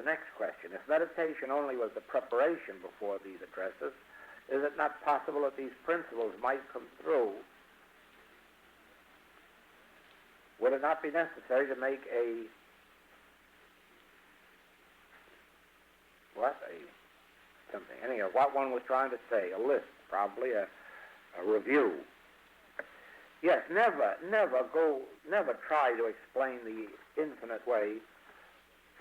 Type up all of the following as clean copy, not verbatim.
the next question. If meditation only was the preparation before these addresses, is it not possible that these principles might come through? Would it not be necessary to make what one was trying to say, a list, probably a review. Yes, never try to explain the infinite way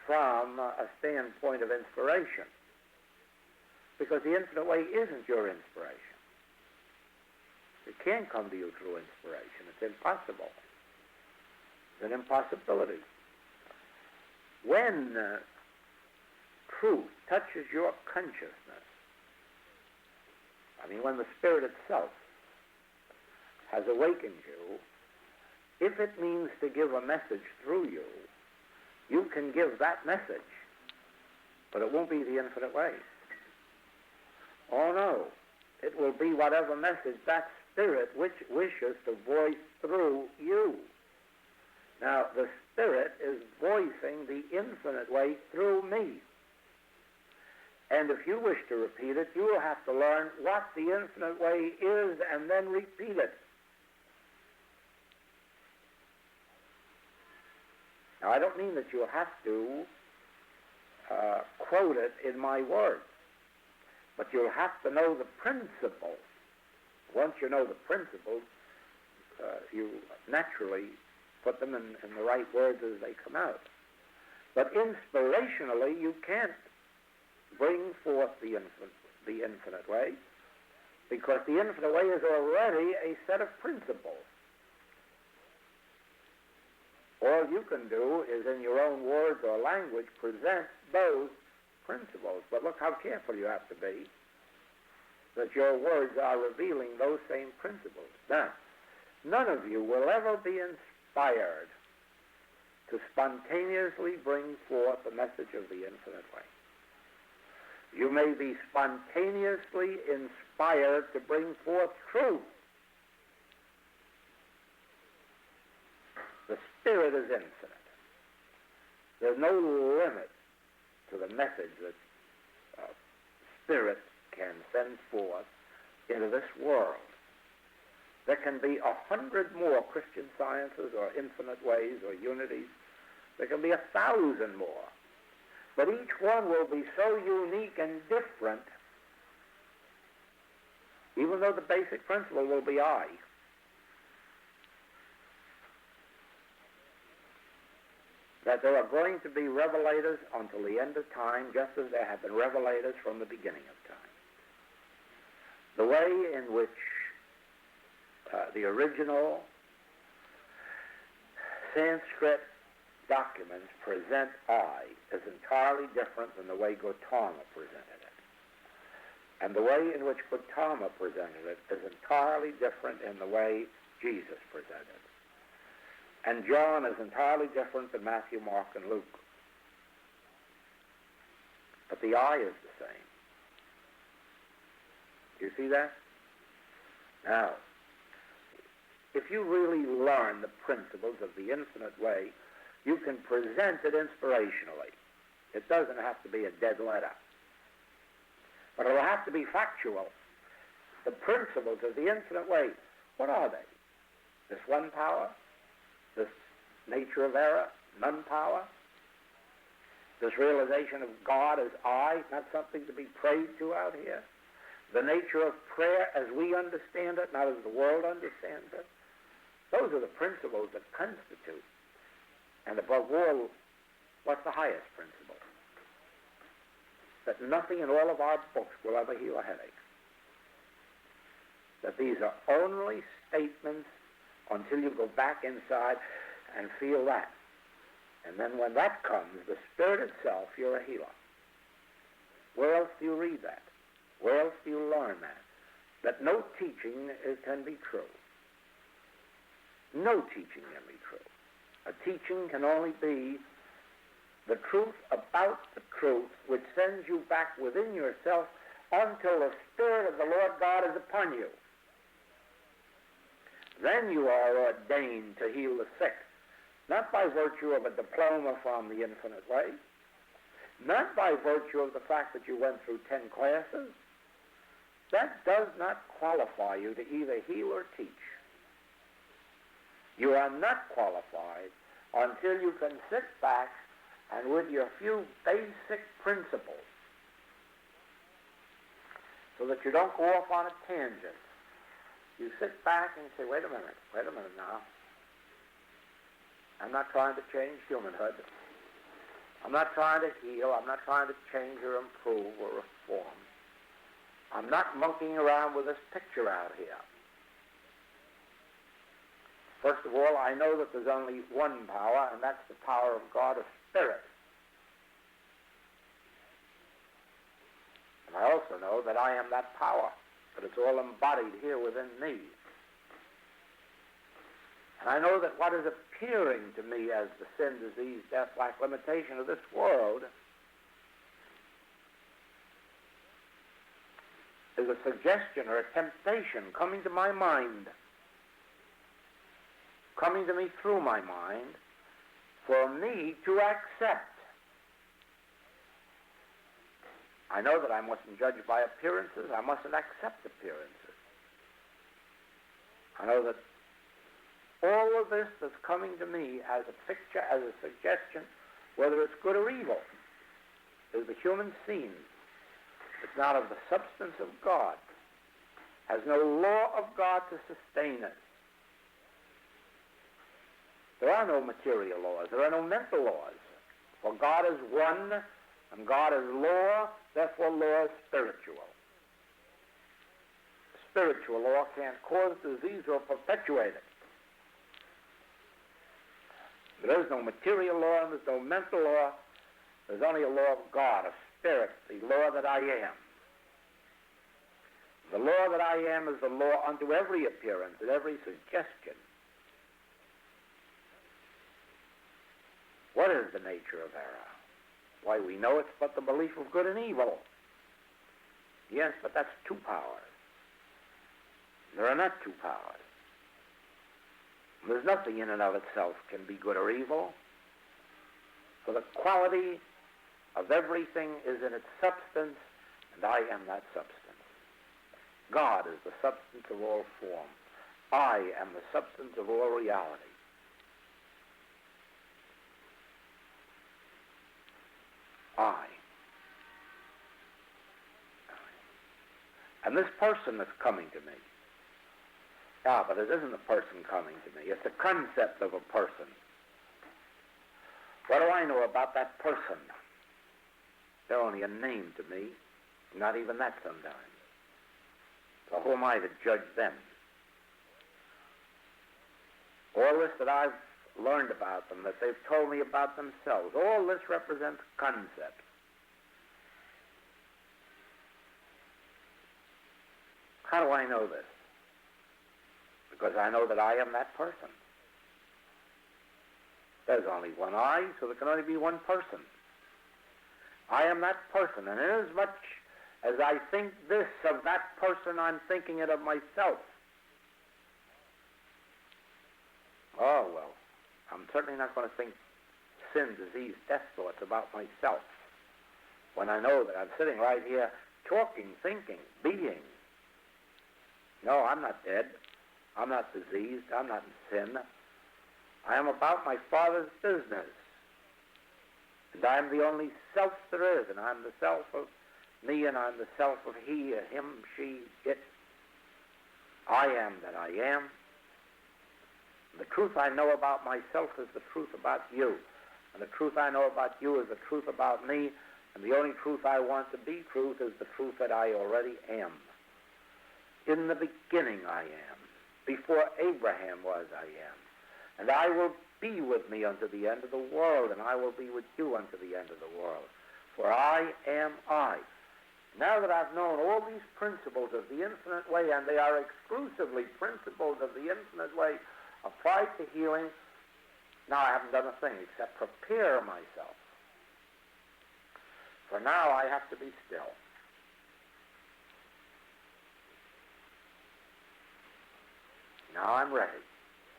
from a standpoint of inspiration, because the infinite way isn't your inspiration. It can't come to you through inspiration. It's impossible. It's an impossibility. When truth touches your consciousness, when the Spirit itself has awakened you, if it means to give a message through you, you can give that message, but it won't be the infinite way. Oh no, it will be whatever message that Spirit which wishes to voice through you. Now, the Spirit is voicing the infinite way through me. And if you wish to repeat it, you will have to learn what the infinite way is and then repeat it. Now, I don't mean that you'll have to quote it in my words, but you'll have to know the principles. Once you know the principles, you naturally put them in the right words as they come out. But inspirationally, you can't bring forth the infinite way, because the infinite way is already a set of principles. All you can do is, in your own words or language, present those principles. But look how careful you have to be, that your words are revealing those same principles. Now, none of you will ever be inspired to spontaneously bring forth the message of the infinite way. You may be spontaneously inspired to bring forth truth. The Spirit is infinite. There's no limit to the message that Spirit can send forth into this world. There can be 100 more Christian sciences or infinite ways or unities. There can be 1,000 more. But each one will be so unique and different, even though the basic principle will be I. That there are going to be revelators until the end of time, just as there have been revelators from the beginning of time. The way in which the original Sanskrit documents present I is entirely different than the way Gautama presented it. And the way in which Gautama presented it is entirely different in the way Jesus presented it. And John is entirely different than Matthew, Mark, and Luke. But the I is the same. Do you see that? Now, if you really learn the principles of the infinite way, you can present it inspirationally. It doesn't have to be a dead letter. But it will have to be factual. The principles of the infinite way, what are they? This one power? This nature of error? None power? This realization of God as I, not something to be prayed to out here? The nature of prayer as we understand it, not as the world understands it? Those are the principles that constitute. And above all, what's the highest principle? That nothing in all of our books will ever heal a headache. That these are only statements until you go back inside and feel that. And then when that comes, the Spirit itself, you're a healer. Where else do you read that? Where else do you learn that? That no teaching can be true. No teaching can be true. A teaching can only be the truth about the truth, which sends you back within yourself until the Spirit of the Lord God is upon you. Then you are ordained to heal the sick, not by virtue of a diploma from the infinite way. not by virtue of the fact that you went through 10 classes. That does not qualify you to either heal or teach. You are not qualified until you can sit back and with your few basic principles, so that you don't go off on a tangent. You sit back and say, wait a minute now. I'm not trying to change humanhood. I'm not trying to heal. I'm not trying to change or improve or reform. I'm not monkeying around with this picture out here. First of all, I know that there's only one power, and that's the power of God, of Spirit. And I also know that I am that power, but it's all embodied here within me. And I know that what is appearing to me as the sin, disease, death, lack, limitation of this world is a suggestion or a temptation coming to my mind, coming to me through my mind, for me to accept. I know that I mustn't judge by appearances. I mustn't accept appearances. I know that all of this that's coming to me as a picture, as a suggestion, whether it's good or evil, is the human scene. It's not of the substance of God, has no law of God to sustain it. There are no material laws. There are no mental laws. For God is one, and God is law, therefore law is spiritual. Spiritual law can't cause disease or perpetuate it. There is no material law and there's no mental law. There's only a law of God, a spirit, the law that I am. The law that I am is the law unto every appearance and every suggestion. What is the nature of error? Why, we know it's but the belief of good and evil. Yes, but that's two powers. There are not two powers. There's nothing in and of itself can be good or evil. For the quality of everything is in its substance, and I am that substance. God is the substance of all form. I am the substance of all reality. I. And this person that's coming to me, but it isn't a person coming to me. It's a concept of a person. What do I know about that person? They're only a name to me. Not even that sometimes. So who am I to judge them? All this that I've learned about them, that they've told me about themselves, all this represents concepts. How do I know this? Because I know that I am that person. There's only one I, so there can only be one person. I am that person, and inasmuch as I think this of that person, I'm thinking it of myself. Oh, well, I'm certainly not going to think sin, disease, death thoughts about myself when I know that I'm sitting right here talking, thinking, being. No, I'm not dead. I'm not diseased. I'm not in sin. I am about my Father's business. And I am the only self there is, and I'm the self of me, and I'm the self of he, him, she, it. I am that I am. The truth I know about myself is the truth about you. And the truth I know about you is the truth about me. And the only truth I want to be truth is the truth that I already am. In the beginning I am. Before Abraham was, I am. And I will be with me unto the end of the world, and I will be with you unto the end of the world. For I am I. Now that I've known all these principles of the infinite way, and they are exclusively principles of the infinite way applied to healing, now I haven't done a thing except prepare myself. For now I have to be still. Now I'm ready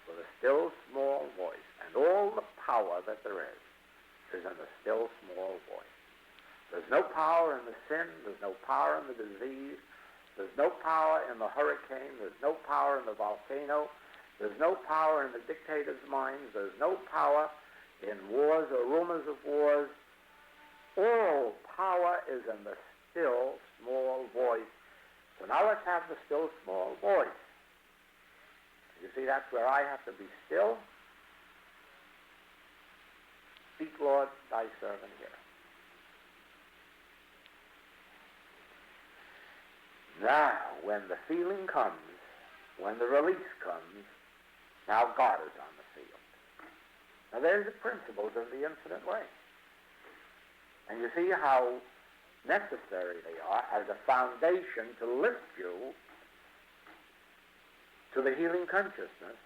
for the still small voice, and all the power that there is in the still small voice. no power in the sin. There's no power in the disease. There's no power in the hurricane. There's no power in the volcano. There's no power in the dictators' minds. There's no power in wars or rumors of wars. All power is in the still, small voice. So now let's have the still, small voice. You see, that's where I have to be still. Speak, Lord, thy servant here. Now, when the feeling comes, when the release comes, now God is on the field. Now there's the principles of the infinite way. And you see how necessary they are as a foundation to lift you to the healing consciousness.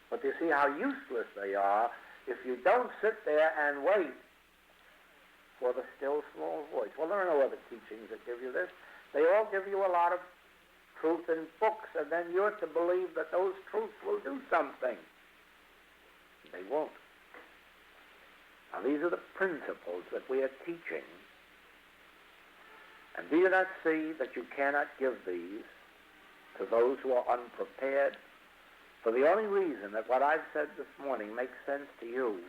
But you see how useless they are if you don't sit there and wait for the still small voice. Well, there are no other teachings that give you this. They all give you a lot of truth in books, and then you're to believe that those truths will do something. They won't. Now, these are the principles that we are teaching. And do you not see that you cannot give these to those who are unprepared? For the only reason that what I've said this morning makes sense to you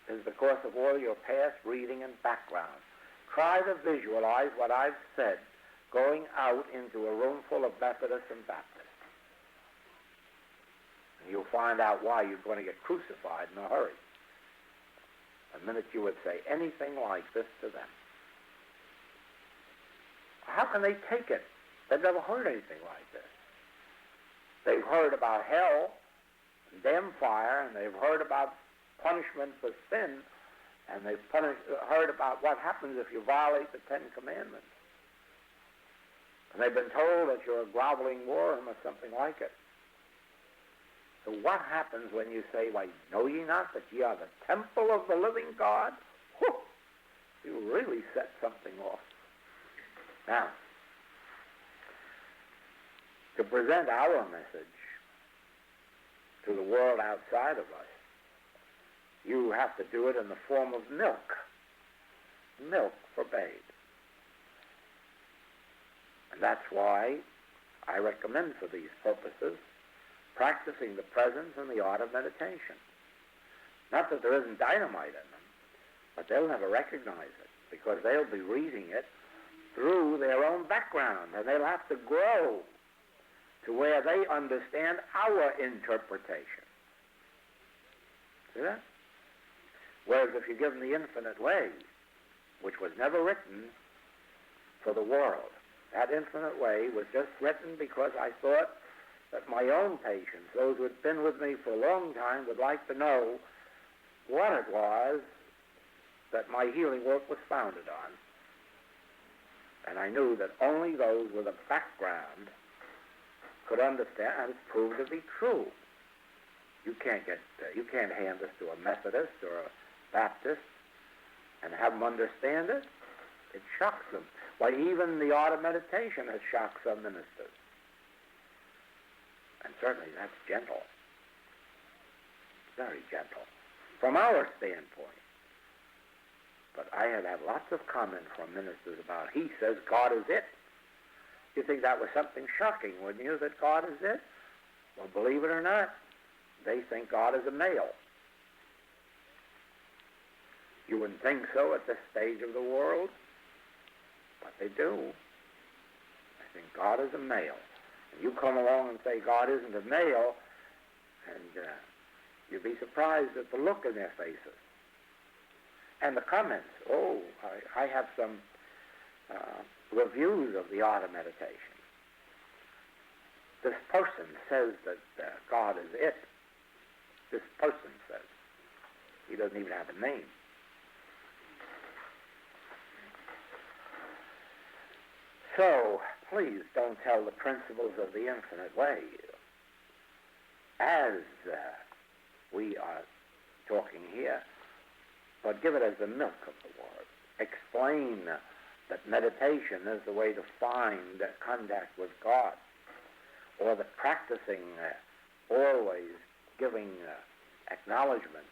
is because of all your past reading and background. Try to visualize what I've said going out into a room full of Methodists and Baptists. And you'll find out why you're going to get crucified in a hurry the minute you would say anything like this to them. How can they take it? They've never heard anything like this. They've heard about hell and damn fire, and they've heard about punishment for sin, and they've heard about what happens if you violate the Ten Commandments. And they've been told that you're a groveling worm or something like it. So what happens when you say, why, know ye not that ye are the temple of the living God? Whew! You really set something off. Now, to present our message to the world outside of us, you have to do it in the form of milk. Milk for babes. And that's why I recommend for these purposes practicing the presence and the art of meditation. Not that there isn't dynamite in them, but they'll never recognize it because they'll be reading it through their own background, and they'll have to grow to where they understand our interpretation. See that? Whereas if you give them the infinite way, which was never written for the world, that infinite way was just written because I thought that my own patients, those who had been with me for a long time, would like to know what it was that my healing work was founded on. And I knew that only those with a background could understand, and it's proved to be true. You can't hand this to a Methodist or a Baptist and have them understand it. It shocks them. Why, even the art of meditation has shocked some ministers. And certainly that's gentle. Very gentle. From our standpoint. But I have had lots of comments from ministers about, he says God is it. You think that was something shocking, wouldn't you, that God is it? Well, believe it or not, they think God is a male. You wouldn't think so at this stage of the world, but they do. They think God is a male. And you come along and say God isn't a male, and you'd be surprised at the look in their faces. And the comments. Oh, I have some reviews of the art of meditation. This person says that God is it. This person says. He doesn't even have a name. So, please don't tell the principles of the infinite way. As we are talking here, but give it as the milk of the word. Explain that meditation is the way to find contact with God, or that practicing always giving acknowledgement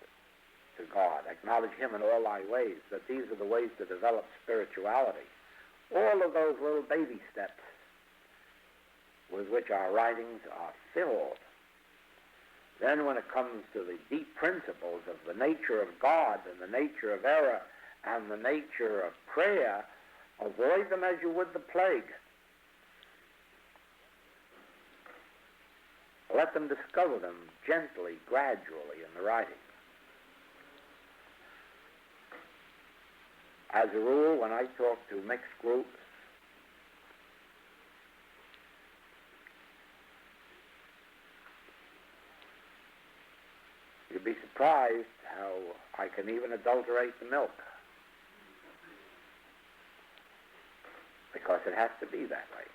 to God. Acknowledge him in all thy ways, that these are the ways to develop spirituality. All of those little baby steps with which our writings are filled. Then when it comes to the deep principles of the nature of God and the nature of error and the nature of prayer, avoid them as you would the plague. Let them discover them gently, gradually in the writing. As a rule, when I talk to mixed groups, you'd be surprised how I can even adulterate the milk. Because it has to be that way.